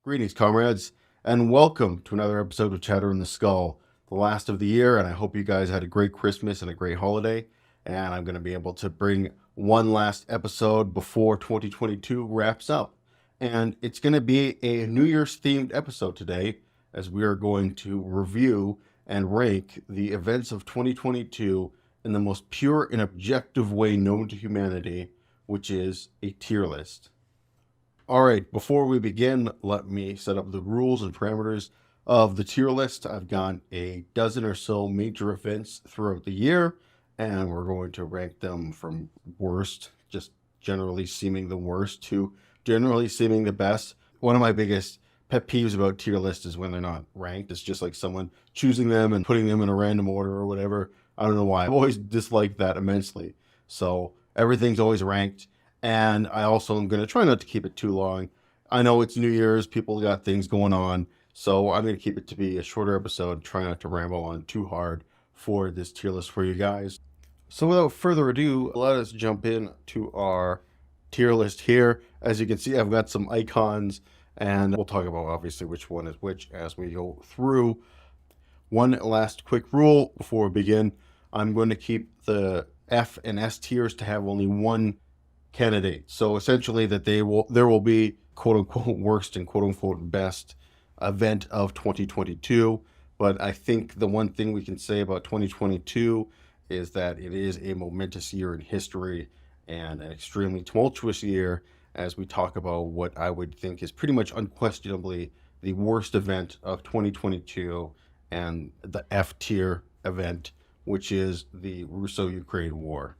Greetings, comrades, and welcome to another episode of Chatter in the Skull, the last of the year. And I hope you guys had a great Christmas and a great holiday. And I'm going to be able to bring one last episode before 2022 wraps up. And it's going to be a New Year's themed episode today, as we are going to review and rank the events of 2022 in the most pure and objective way known to humanity, which is a tier list. All right, before we begin, let me set up the rules and parameters of the tier list. I've got a dozen or so major events throughout the year, and we're going to rank them from worst, just generally seeming the worst, to generally seeming the best. One of my biggest pet peeves about tier lists is when they're not ranked. It's just like someone choosing them and putting them in a random order or whatever. I don't know why. I've always disliked that immensely. So everything's always ranked. And I also am going to try not to keep it too long. I know it's New Year's, people got things going on, so I'm going to keep it to be a shorter episode, try not to ramble on too hard for this tier list for you guys. So without further ado, let us jump in to our tier list here. As you can see, I've got some icons, and we'll talk about obviously which one is which as we go through. One last quick rule before we begin. I'm going to keep the F and S tiers to have only one candidate. So essentially that there will be quote unquote worst and quote unquote best event of 2022. But I think the one thing we can say about 2022 is that it is a momentous year in history and an extremely tumultuous year as we talk about what I would think is pretty much unquestionably the worst event of 2022 and the F tier event, which is the Russo-Ukraine war.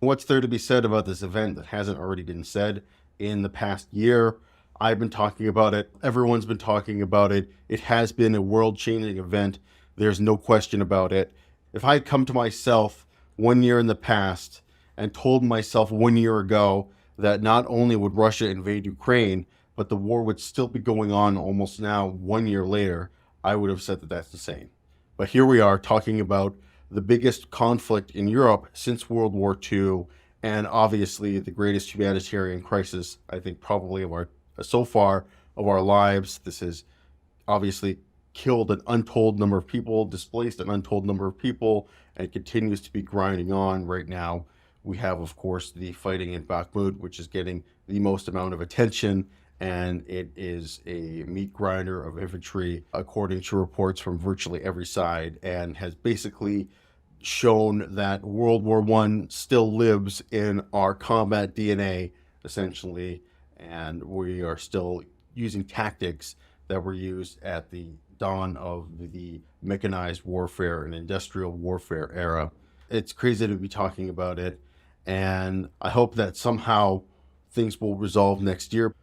What's there to be said about this event that hasn't already been said in the past year? I've been talking about it. Everyone's been talking about it. It has been a world-changing event. There's no question about it. If I had come to myself 1 year in the past and told myself 1 year ago that not only would Russia invade Ukraine, but the war would still be going on almost now 1 year later, I would have said that that's insane. But here we are talking about the biggest conflict in Europe since World War II, and obviously the greatest humanitarian crisis, I think, probably of our lives. This has obviously killed an untold number of people, displaced an untold number of people, and continues to be grinding on right now. We have, of course, the fighting in Bakhmut, which is getting the most amount of attention, and it is a meat grinder of infantry, according to reports from virtually every side, and has basically shown that World War I still lives in our combat DNA, essentially, and we are still using tactics that were used at the dawn of the mechanized warfare and industrial warfare era. It's crazy to be talking about it, and I hope that somehow things will resolve next year.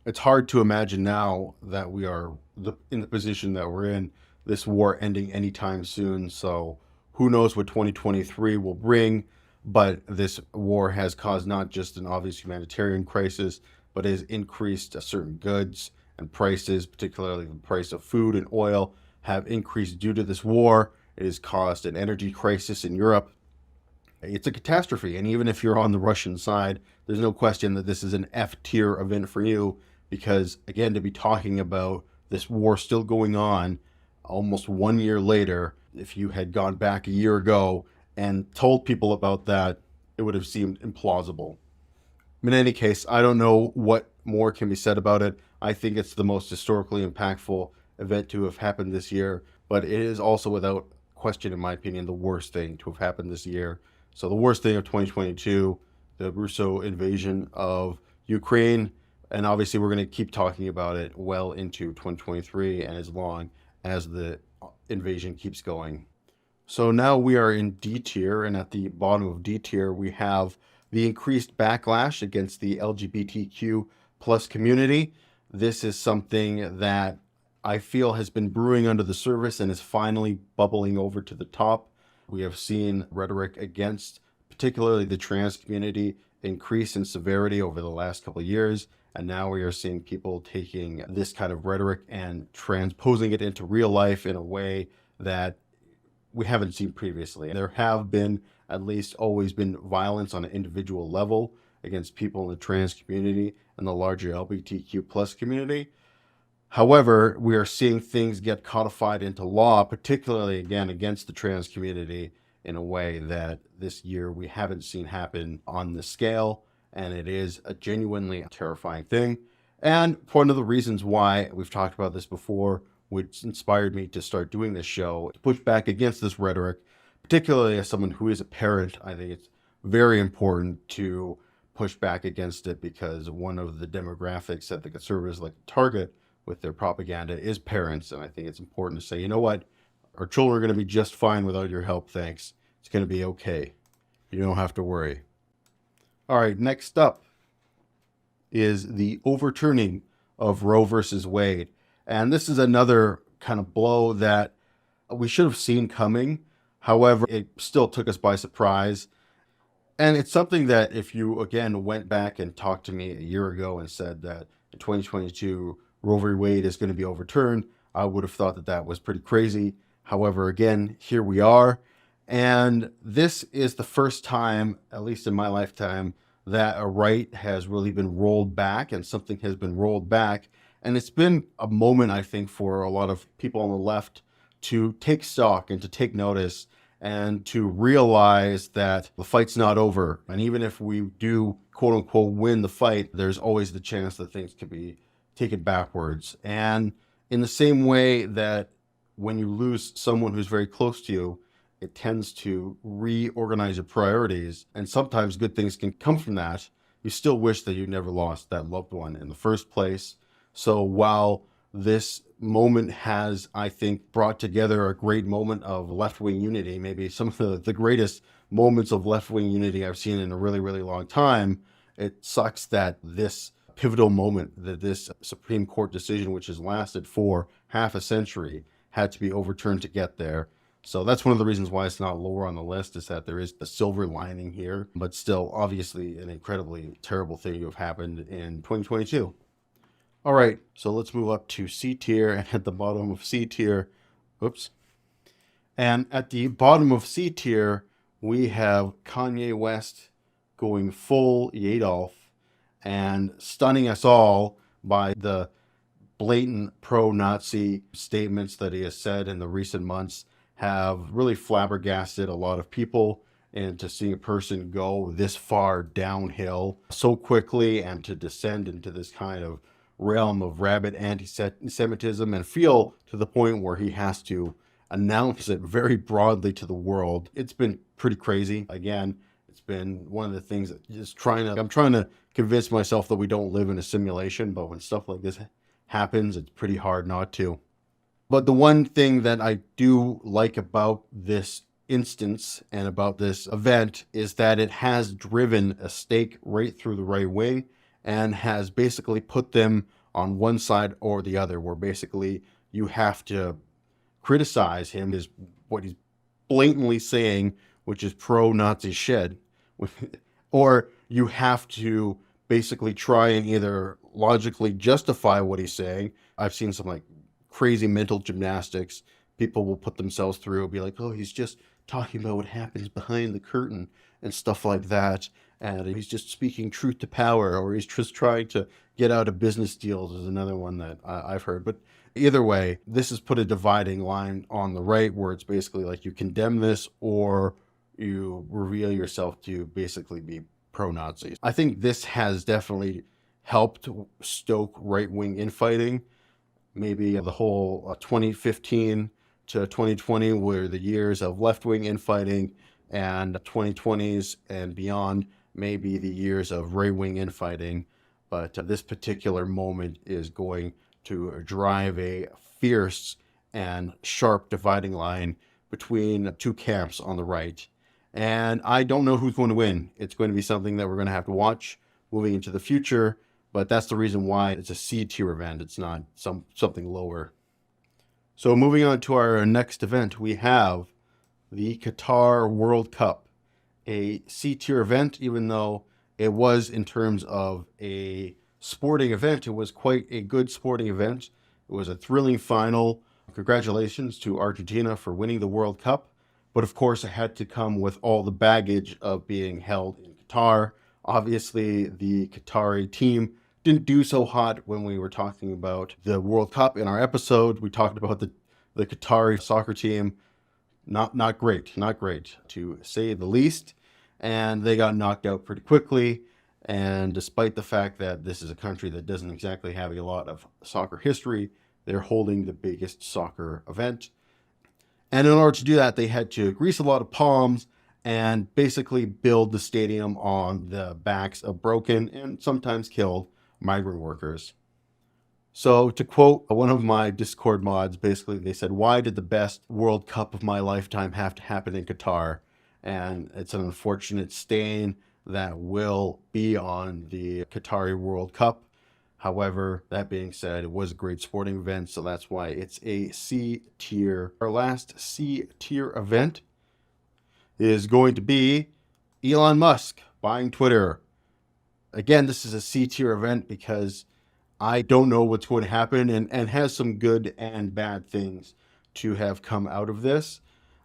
It's hard to imagine now that we are in the position that we're in, this war ending anytime soon. So who knows what 2023 will bring, but this war has caused not just an obvious humanitarian crisis, but has increased certain goods and prices, particularly the price of food and oil, have increased due to this war. It has caused an energy crisis in Europe. It's a catastrophe, and even if you're on the Russian side, there's no question that this is an F-tier event for you, because, again, to be talking about this war still going on almost 1 year later, if you had gone back a year ago and told people about that, it would have seemed implausible. In any case, I don't know what more can be said about it. I think it's the most historically impactful event to have happened this year, but it is also, without question, in my opinion, the worst thing to have happened this year. So the worst thing of 2022, the Russo invasion of Ukraine, and obviously we're going to keep talking about it well into 2023 and as long as the invasion keeps going. So now we are in D tier, and at the bottom of D tier we have the increased backlash against the LGBTQ plus community. This is something that I feel has been brewing under the surface and is finally bubbling over to the top. We have seen rhetoric against particularly the trans community increase in severity over the last couple of years, and now we are seeing people taking this kind of rhetoric and transposing it into real life in a way that we haven't seen previously. There have been, at least always been, violence on an individual level against people in the trans community and the larger LGBTQ plus community. However, we are seeing things get codified into law, particularly again against the trans community in a way that this year we haven't seen happen on this scale. And it is a genuinely terrifying thing. And one of the reasons why we've talked about this before, which inspired me to start doing this show, to push back against this rhetoric, particularly as someone who is a parent. I think it's very important to push back against it because one of the demographics that the conservatives like to target with their propaganda is parents. And I think it's important to say, you know what? Our children are going to be just fine without your help. Thanks. It's going to be okay. You don't have to worry. All right, next up is the overturning of Roe versus Wade. And this is another kind of blow that we should have seen coming. However, it still took us by surprise. And it's something that if you, again, went back and talked to me a year ago and said that in 2022, Roe v. Wade is going to be overturned, I would have thought that that was pretty crazy. However, again, here we are. And this is the first time, at least in my lifetime, that a right has really been rolled back and something has been rolled back. And it's been a moment, I think, for a lot of people on the left to take stock and to take notice and to realize that the fight's not over. And even if we do, quote unquote, win the fight, there's always the chance that things could be taken backwards. And in the same way that when you lose someone who's very close to you, it tends to reorganize your priorities. And sometimes good things can come from that. You still wish that you never lost that loved one in the first place. So while this moment has, I think, brought together a great moment of left-wing unity, maybe some of the greatest moments of left-wing unity I've seen in a really, really long time, it sucks that this pivotal moment, that this Supreme Court decision, which has lasted for half a century, had to be overturned to get there. So that's one of the reasons why it's not lower on the list, is that there is the silver lining here, but still obviously an incredibly terrible thing to have happened in 2022. All right, so let's move up to C tier, and at the bottom of C tier, and at the bottom of C tier, we have Kanye West going full Yadolf and stunning us all by the blatant pro-Nazi statements that he has said in the recent months have really flabbergasted a lot of people. And to see a person go this far downhill so quickly and to descend into this kind of realm of rabid anti-Semitism and feel to the point where he has to announce it very broadly to the world, it's been pretty crazy. Again, it's been one of the things that I'm trying to convince myself that we don't live in a simulation, but when stuff like this happens, it's pretty hard not to. But the one thing that I do like about this instance and about this event is that it has driven a stake right through the right wing and has basically put them on one side or the other, where basically you have to criticize him is what he's blatantly saying, which is pro-Nazi shit, or you have to basically try and either logically justify what he's saying. I've seen some like crazy mental gymnastics people will put themselves through, be like, oh, he's just talking about what happens behind the curtain and stuff like that, and he's just speaking truth to power, or he's just trying to get out of business deals is another one that I've heard. But either way, this has put a dividing line on the right where it's basically like you condemn this or you reveal yourself to basically be pro-Nazis. I think this has definitely helped stoke right-wing infighting. Maybe the whole 2015 to 2020 were the years of left-wing infighting, and 2020s and beyond may be the years of right-wing infighting. But this particular moment is going to drive a fierce and sharp dividing line between two camps on the right. And I don't know who's going to win. It's going to be something that we're going to have to watch moving into the future. But that's the reason why it's a C tier event. It's not something lower. So moving on to our next event, we have the Qatar World Cup, a C tier event, even though it was, in terms of a sporting event, it was quite a good sporting event. It was a thrilling final. Congratulations to Argentina for winning the World Cup. But of course, it had to come with all the baggage of being held in Qatar. Obviously, the Qatari team didn't do so hot when we were talking about the World Cup in our episode. We talked about the Qatari soccer team. Not great, not great to say the least. And they got knocked out pretty quickly. And despite the fact that this is a country that doesn't exactly have a lot of soccer history, they're holding the biggest soccer event. And in order to do that, they had to grease a lot of palms and basically build the stadium on the backs of broken and sometimes killed migrant workers. So, to quote one of my Discord mods, basically they said, "Why did the best World Cup of my lifetime have to happen in Qatar?" And it's an unfortunate stain that will be on the Qatari World Cup. However, that being said, it was a great sporting event, so that's why it's a C tier. Our last C tier event is going to be Elon Musk buying Twitter. Again, this is a C tier event because I don't know what's going to happen and has some good and bad things to have come out of this.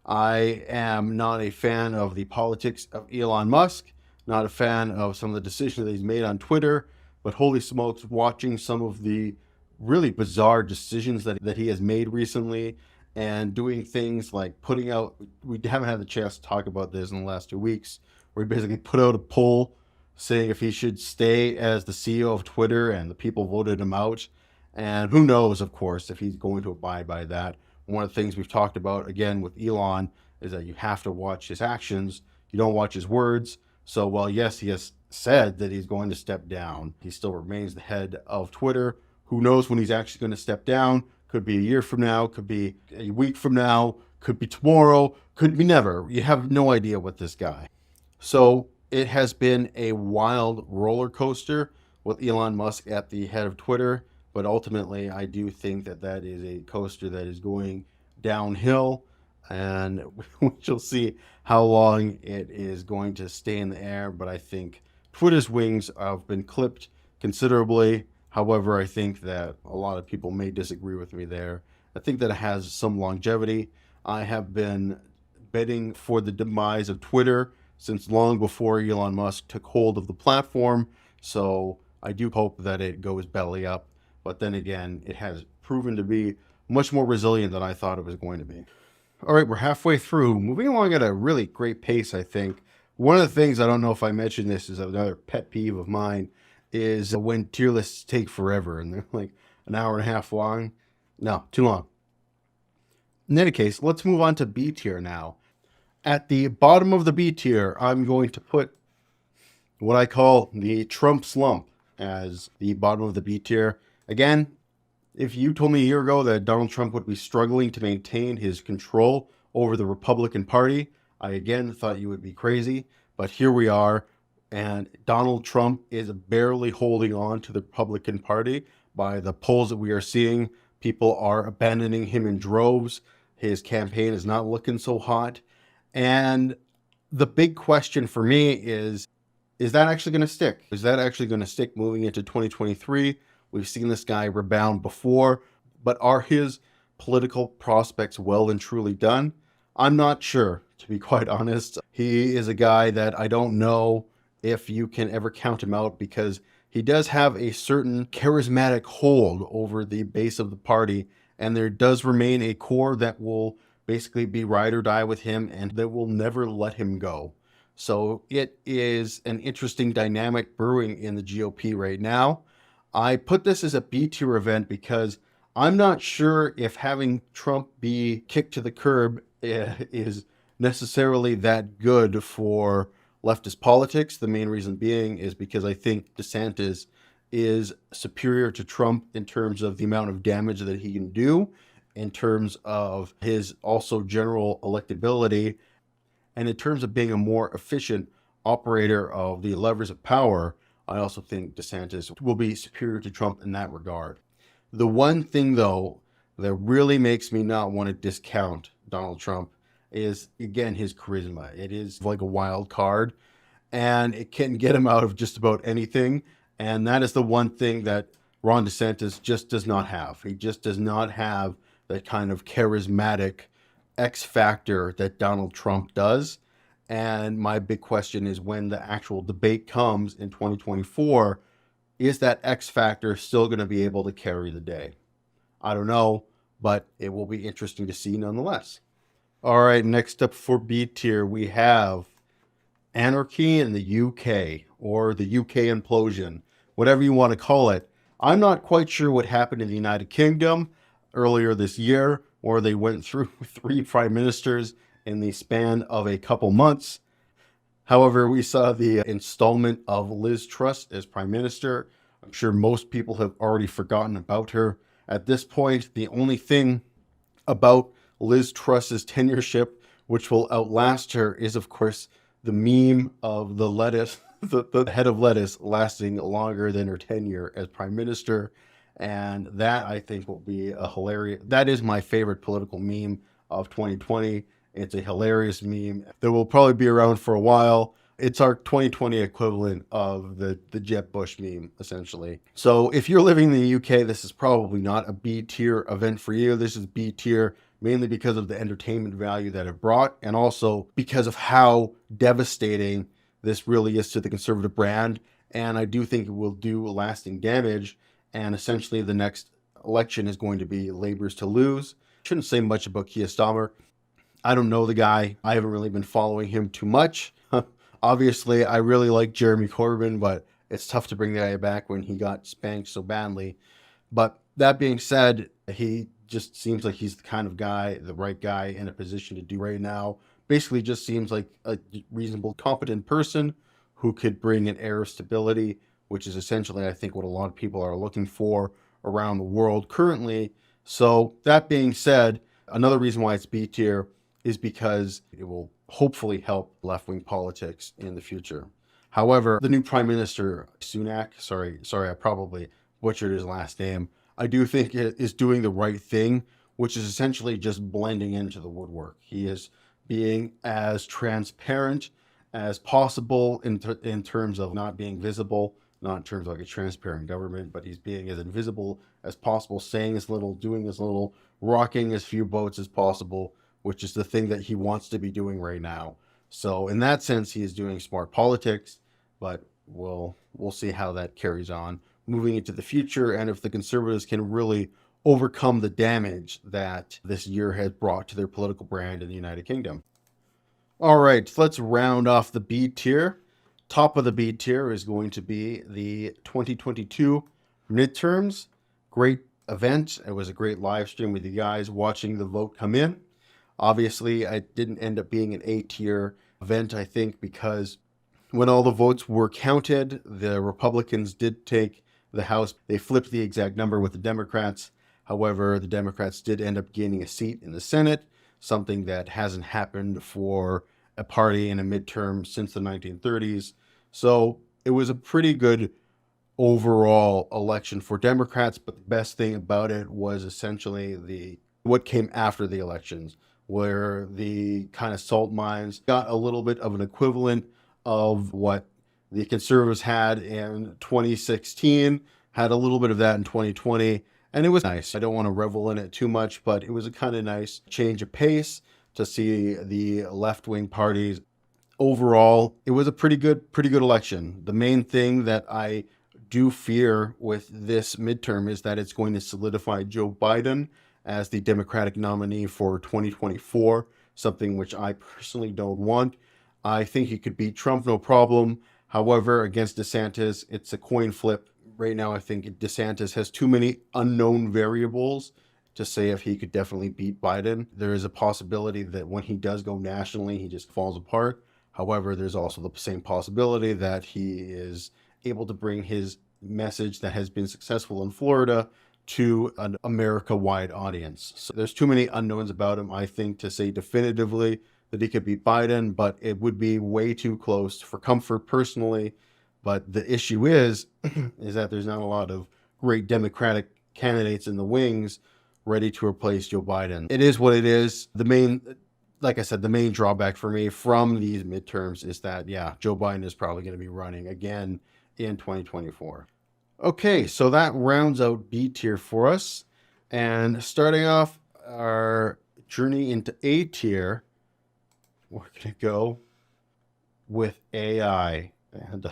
I am not a fan of the politics of Elon Musk, not a fan of some of the decisions that he's made on Twitter, but holy smokes, watching some of the really bizarre decisions that he has made recently and doing things like putting out, we haven't had the chance to talk about this in the last 2 weeks, where he basically put out a poll saying if he should stay as the CEO of Twitter, and the people voted him out. And who knows, of course, if he's going to abide by that. One of the things we've talked about, again, with Elon is that you have to watch his actions. You don't watch his words. So while, yes, he has said that he's going to step down, he still remains the head of Twitter. Who knows when he's actually going to step down? Could be a year from now, could be a week from now, could be tomorrow, could be never. You have no idea with this guy. So it has been a wild roller coaster with Elon Musk at the head of Twitter, but ultimately I do think that that is a coaster that is going downhill, and we shall see how long it is going to stay in the air. But I think Twitter's wings have been clipped considerably. However, I think that a lot of people may disagree with me there. I think that it has some longevity. I have been betting for the demise of Twitter since long before Elon Musk took hold of the platform. So I do hope that it goes belly up. But then again, it has proven to be much more resilient than I thought it was going to be. All right, we're halfway through. Moving along at a really great pace, I think. One of the things, I don't know if I mentioned this, is another pet peeve of mine, is when tier lists take forever and they're like an hour and a half long. No, too long. In any case, let's move on to B tier now. At the bottom of the B tier, I'm going to put what I call the Trump slump as the bottom of the B tier. Again, if you told me a year ago that Donald Trump would be struggling to maintain his control over the Republican Party, I again thought you would be crazy. But here we are, and Donald Trump is barely holding on to the Republican Party. By the polls that we are seeing, people are abandoning him in droves. His campaign is not looking so hot. And the big question for me is that actually going to stick? Is that actually going to stick moving into 2023? We've seen this guy rebound before, but are his political prospects well and truly done? I'm not sure, to be quite honest. He is a guy that I don't know if you can ever count him out, because he does have a certain charismatic hold over the base of the party, and there does remain a core that will basically be ride or die with him and that will never let him go. So it is an interesting dynamic brewing in the GOP right now. I put this as a B tier event because I'm not sure if having Trump be kicked to the curb is necessarily that good for leftist politics. The main reason being is because I think DeSantis is superior to Trump in terms of the amount of damage that he can do, in terms of his also general electability, and in terms of being a more efficient operator of the levers of power. I also think DeSantis will be superior to Trump in that regard. The one thing, though, that really makes me not want to discount Donald Trump is, again, his charisma. It is like a wild card, and it can get him out of just about anything. And that is the one thing that Ron DeSantis just does not have. He just does not have that kind of charismatic X factor that Donald Trump does. And my big question is, when the actual debate comes in 2024, is that X factor still going to be able to carry the day? I don't know, but it will be interesting to see nonetheless. All right, next up for B tier, we have anarchy in the UK, or the UK implosion, whatever you want to call it. I'm not quite sure what happened in the United Kingdom earlier this year, where they went through 3 prime ministers in the span of a couple months. However, we saw the installment of Liz Truss as prime minister. I'm sure most people have already forgotten about her. At this point, the only thing about Liz Truss's tenureship, which will outlast her, is of course the meme of the lettuce, the head of lettuce lasting longer than her tenure as prime minister. And that, I think, will be a hilarious. That is my favorite political meme of 2020. It's a hilarious meme that will probably be around for a while. It's our 2020 equivalent of the Jeb Bush meme, essentially. So if you're living in the UK, this is probably not a B tier event for you. This is B tier mainly because of the entertainment value that it brought, and also because of how devastating this really is to the conservative brand. And I do think it will do lasting damage. And essentially, the next election is going to be Labour's to lose. Shouldn't say much about Keir Starmer. I don't know the guy. I haven't really been following him too much. Obviously, I really like Jeremy Corbyn, but it's tough to bring the guy back when he got spanked so badly. But that being said, he just seems like he's the kind of guy, the right guy in a position to do right now. Basically, just seems like a reasonable, competent person who could bring an air of stability, which is essentially, I think, what a lot of people are looking for around the world currently. So that being said, another reason why it's B tier is because it will hopefully help left-wing politics in the future. However, the new Prime Minister, Sunak, sorry, I probably butchered his last name, I do think it is doing the right thing, which is essentially just blending into the woodwork. He is being as transparent as possible in terms of not being visible, not in terms of like a transparent government, but he's being as invisible as possible, saying as little, doing as little, rocking as few boats as possible, which is the thing that he wants to be doing right now. So in that sense, he is doing smart politics, but we'll see how that carries on moving into the future, and if the Conservatives can really overcome the damage that this year has brought to their political brand in the United Kingdom. All right, let's round off the B tier. Top of the B tier is going to be the 2022 midterms. Great event. It was a great live stream with you guys watching the vote come in. Obviously, it didn't end up being an A tier event, I think, because when all the votes were counted, the Republicans did take the House. They flipped the exact number with the Democrats. However, the Democrats did end up gaining a seat in the Senate, something that hasn't happened for a party in a midterm since the 1930s. So it was a pretty good overall election for Democrats, but the best thing about it was essentially what came after the elections, where the kind of salt mines got a little bit of an equivalent of what the Conservatives had in 2016, had a little bit of that in 2020, and it was nice. I don't want to revel in it too much, but it was a kind of nice change of pace to see the left-wing parties. Overall, it was a pretty good election. The main thing that I do fear with this midterm is that it's going to solidify Joe Biden as the Democratic nominee for 2024, something which I personally don't want. I think he could beat Trump, no problem. However, against DeSantis, it's a coin flip. Right now, I think DeSantis has too many unknown variables to say if he could definitely beat Biden. There is a possibility that when he does go nationally, he just falls apart. However, there's also the same possibility that he is able to bring his message that has been successful in Florida to an America-wide audience. So there's too many unknowns about him, I think, to say definitively that he could beat Biden, but it would be way too close for comfort personally. But the issue is that there's not a lot of great Democratic candidates in the wings ready to replace Joe Biden. It is what it is. Like I said, the main drawback for me from these midterms is that, yeah, Joe Biden is probably going to be running again in 2024. Okay, so that rounds out B tier for us. And starting off our journey into A tier, we're going to go with AI. And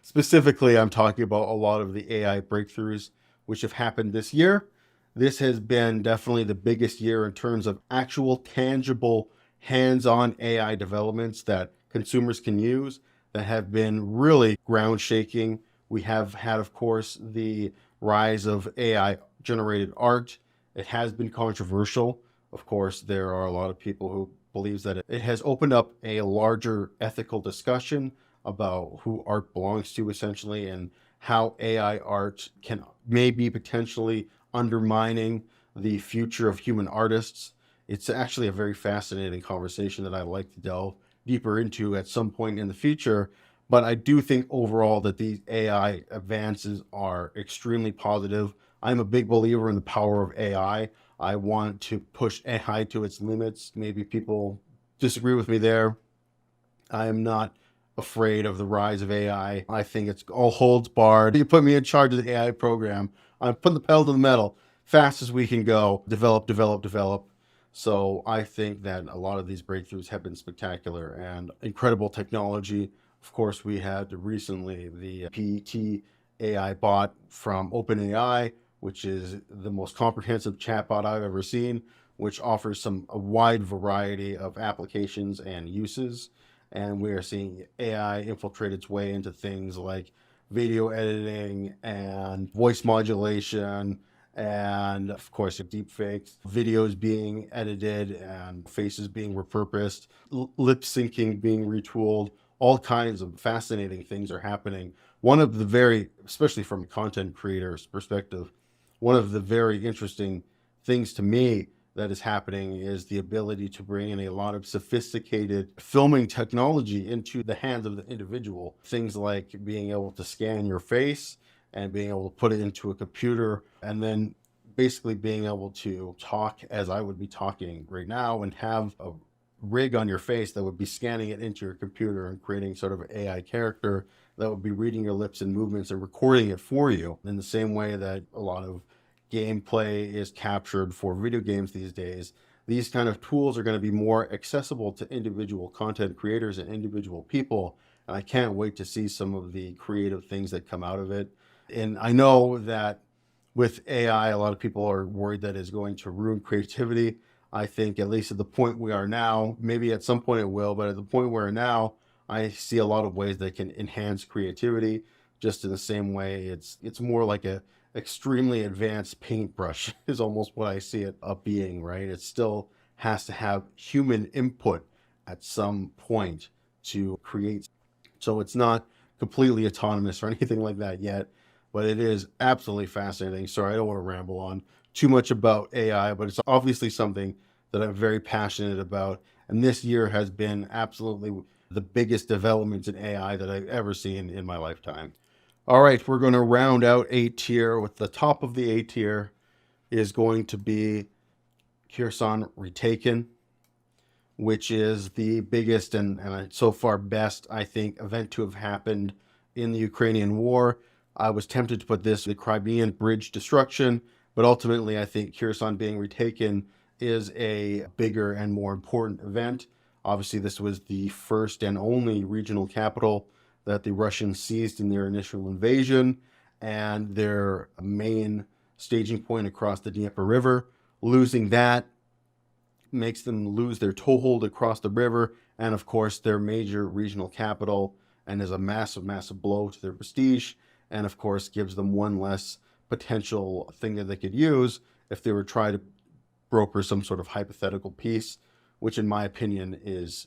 specifically, I'm talking about a lot of the AI breakthroughs which have happened this year. This has been definitely the biggest year in terms of actual, tangible, hands-on AI developments that consumers can use that have been really ground shaking. We have had, of course, the rise of AI generated art. It has been controversial. Of course, there are a lot of people who believes that it has opened up a larger ethical discussion about who art belongs to, essentially, and how AI art can maybe potentially undermining the future of human artists. It's actually a very fascinating conversation that I'd like to delve deeper into at some point in the future. But I do think overall that these AI advances are extremely positive. I'm a big believer in the power of AI. I want to push AI to its limits. Maybe people disagree with me there. I am not afraid of the rise of AI. I think it's all holds barred. You put me in charge of the AI program, I'm putting the pedal to the metal, fast as we can go, develop, develop, develop. So I think that a lot of these breakthroughs have been spectacular and incredible technology. Of course, we had recently the PT AI bot from OpenAI, which is the most comprehensive chatbot I've ever seen, which offers a wide variety of applications and uses. And we are seeing AI infiltrate its way into things like video editing and voice modulation, and of course, deep fakes, videos being edited and faces being repurposed, lip syncing being retooled. All kinds of fascinating things are happening. One of the very, especially from a content creator's perspective, one of the very interesting things to me that is happening is the ability to bring in a lot of sophisticated filming technology into the hands of the individual. Things like being able to scan your face and being able to put it into a computer, and then basically being able to talk as I would be talking right now and have a rig on your face that would be scanning it into your computer and creating sort of an AI character that would be reading your lips and movements and recording it for you, in the same way that a lot of gameplay is captured for video games these days. These kind of tools are going to be more accessible to individual content creators and individual people. And I can't wait to see some of the creative things that come out of it. And I know that with AI, a lot of people are worried that it's going to ruin creativity. I think, at least at the point we are now, maybe at some point it will, but at the point we're now, I see a lot of ways that can enhance creativity. Just in the same way, it's more like a extremely advanced paintbrush is almost what I see it up being, right? It still has to have human input at some point to create. So it's not completely autonomous or anything like that yet, but it is absolutely fascinating. Sorry, I don't want to ramble on too much about AI, but it's obviously something that I'm very passionate about. And this year has been absolutely the biggest developments in AI that I've ever seen in my lifetime. All right, we're going to round out A tier. With the top of the A tier is going to be Kherson retaken, which is the biggest and so far best, I think, event to have happened in the Ukrainian war. I was tempted to put this the Crimean Bridge destruction, but ultimately I think Kherson being retaken is a bigger and more important event. Obviously, this was the first and only regional capital that the Russians seized in their initial invasion, and their main staging point across the Dnieper River. Losing that makes them lose their toehold across the river, and of course their major regional capital, and is a massive, massive blow to their prestige, and of course gives them one less potential thing that they could use if they were trying to broker some sort of hypothetical peace, which in my opinion is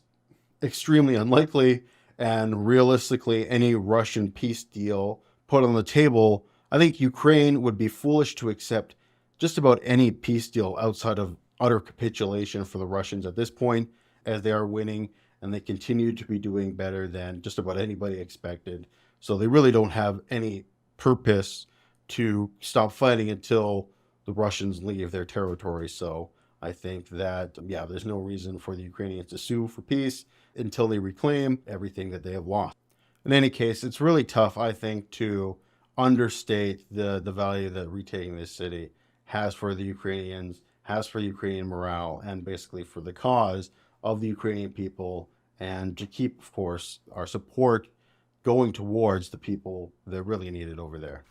extremely unlikely. And realistically, any Russian peace deal put on the table, I think Ukraine would be foolish to accept just about any peace deal outside of utter capitulation for the Russians at this point, as they are winning and they continue to be doing better than just about anybody expected. So they really don't have any purpose to stop fighting until the Russians leave their territory. So I think that, yeah, there's no reason for the Ukrainians to sue for peace until they reclaim everything that they have lost. In any case, it's really tough, I think, to understate the value that retaking this city has for the Ukrainians, has for Ukrainian morale, and basically for the cause of the Ukrainian people, and to keep, of course, our support going towards the people that really need it over there.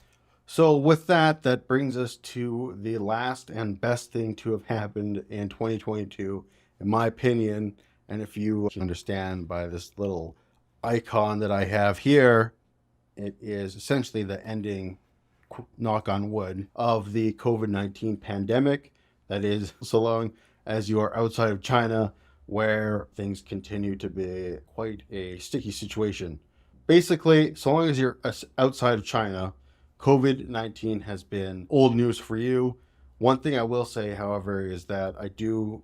So with that, that brings us to the last and best thing to have happened in 2022, in my opinion. And if you understand by this little icon that I have here, it is essentially the ending, knock on wood, of the COVID-19 pandemic. That is, so long as you are outside of China, where things continue to be quite a sticky situation. Basically, so long as you're outside of China, COVID-19 has been old news for you. One thing I will say, however, is that I do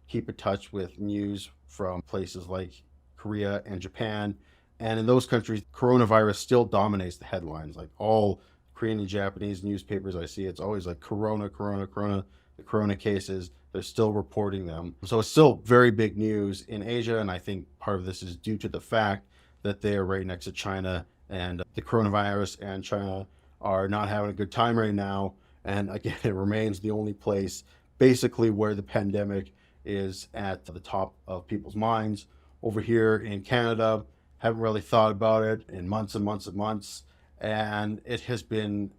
keep in touch with news from places like Korea and Japan. And in those countries, coronavirus still dominates the headlines. Like all Korean and Japanese newspapers I see, it's always like corona, corona, corona, the corona cases. They're still reporting them. So it's still very big news in Asia. And I think part of this is due to the fact that they are right next to China, and the coronavirus and China are not having a good time right now. And again, it remains the only place basically where the pandemic is at the top of people's minds. Over here in Canada, haven't really thought about it in months and months and months. And it's been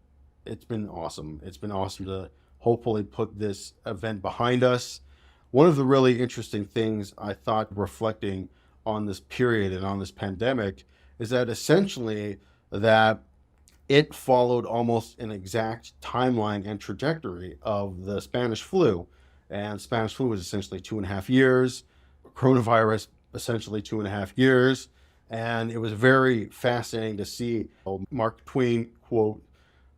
awesome. It's been awesome to hopefully put this event behind us. One of the really interesting things I thought reflecting on this period and on this pandemic is that essentially that it followed almost an exact timeline and trajectory of the Spanish flu. And Spanish flu was essentially 2.5 years, coronavirus essentially 2.5 years. And it was very fascinating to see Mark Twain quote,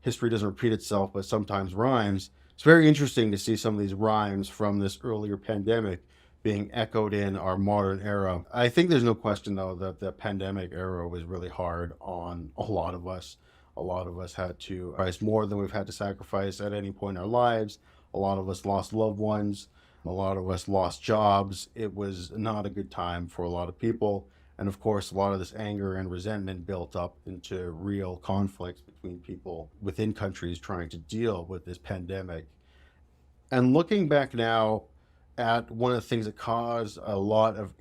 "History doesn't repeat itself, but sometimes rhymes." It's very interesting to see some of these rhymes from this earlier pandemic being echoed in our modern era. I think there's no question, though, that the pandemic era was really hard on a lot of us. A lot of us had to sacrifice more than we've had to sacrifice at any point in our lives. A lot of us lost loved ones. A lot of us lost jobs. It was not a good time for a lot of people. And of course, a lot of this anger and resentment built up into real conflicts between people within countries trying to deal with this pandemic. And looking back now at one of the things that caused a lot of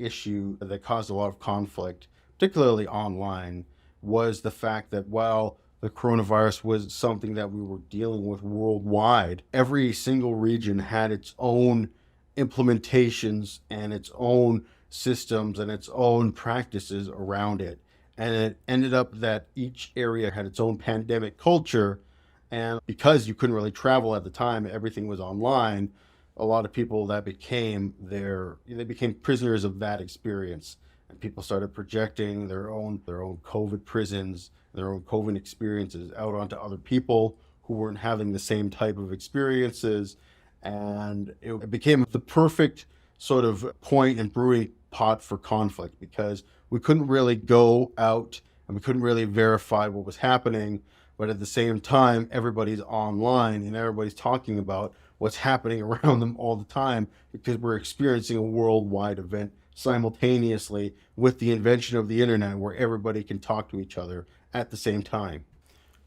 conflict, particularly online, was the fact that while the coronavirus was something that we were dealing with worldwide, every single region had its own implementations and its own systems and its own practices around it. And it ended up that each area had its own pandemic culture. And because you couldn't really travel at the time, everything was online. A lot of people that they became prisoners of that experience, and people started projecting their own COVID prisons, their own COVID experiences out onto other people who weren't having the same type of experiences. And it became the perfect sort of point and brewing pot for conflict, because we couldn't really go out and we couldn't really verify what was happening. But at the same time, everybody's online and everybody's talking about what's happening around them all the time, because we're experiencing a worldwide event simultaneously with the invention of the internet, where everybody can talk to each other at the same time.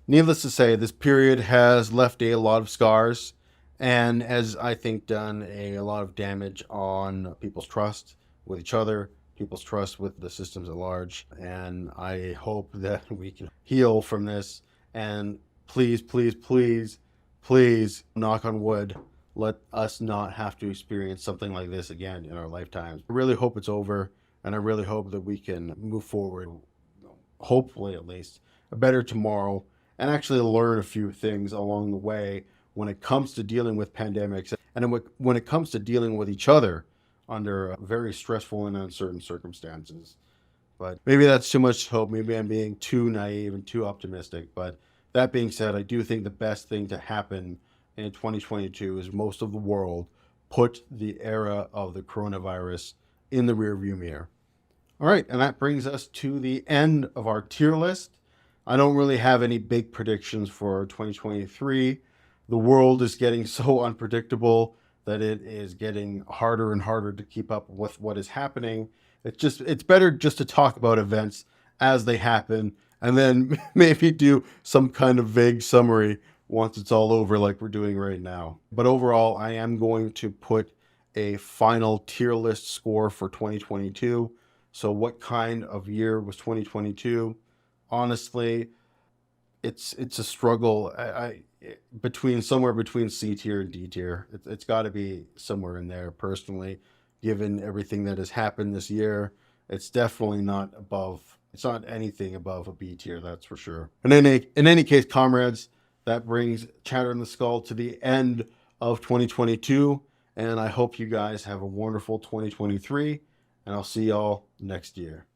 Needless to say, this period has left a lot of scars, and has, I think, done a lot of damage on people's trust with each other, people's trust with the systems at large. And I hope that we can heal from this. And please, please, please, please, knock on wood, let us not have to experience something like this again in our lifetimes. I really hope it's over, and I really hope that we can move forward, hopefully at least, a better tomorrow, and actually learn a few things along the way when it comes to dealing with pandemics, and when it comes to dealing with each other under very stressful and uncertain circumstances. But maybe that's too much hope. Maybe I'm being too naive and too optimistic. But that being said, I do think the best thing to happen in 2022 is most of the world put the era of the coronavirus in the rearview mirror. All right, and that brings us to the end of our tier list. I don't really have any big predictions for 2023. The world is getting so unpredictable that it is getting harder and harder to keep up with what is happening. It's better just to talk about events as they happen, and then maybe do some kind of vague summary once it's all over, like we're doing right now. But overall, I am going to put a final tier list score for 2022. So what kind of year was 2022? honestly, it's a struggle. Between somewhere between C tier and D tier. It's got to be somewhere in there. Personally, given everything that has happened this year, it's definitely not above. It's not anything above a B tier. That's for sure. And in any case, comrades, that brings Chatter in the Skull to the end of 2022, and I hope you guys have a wonderful 2023. And I'll see y'all next year.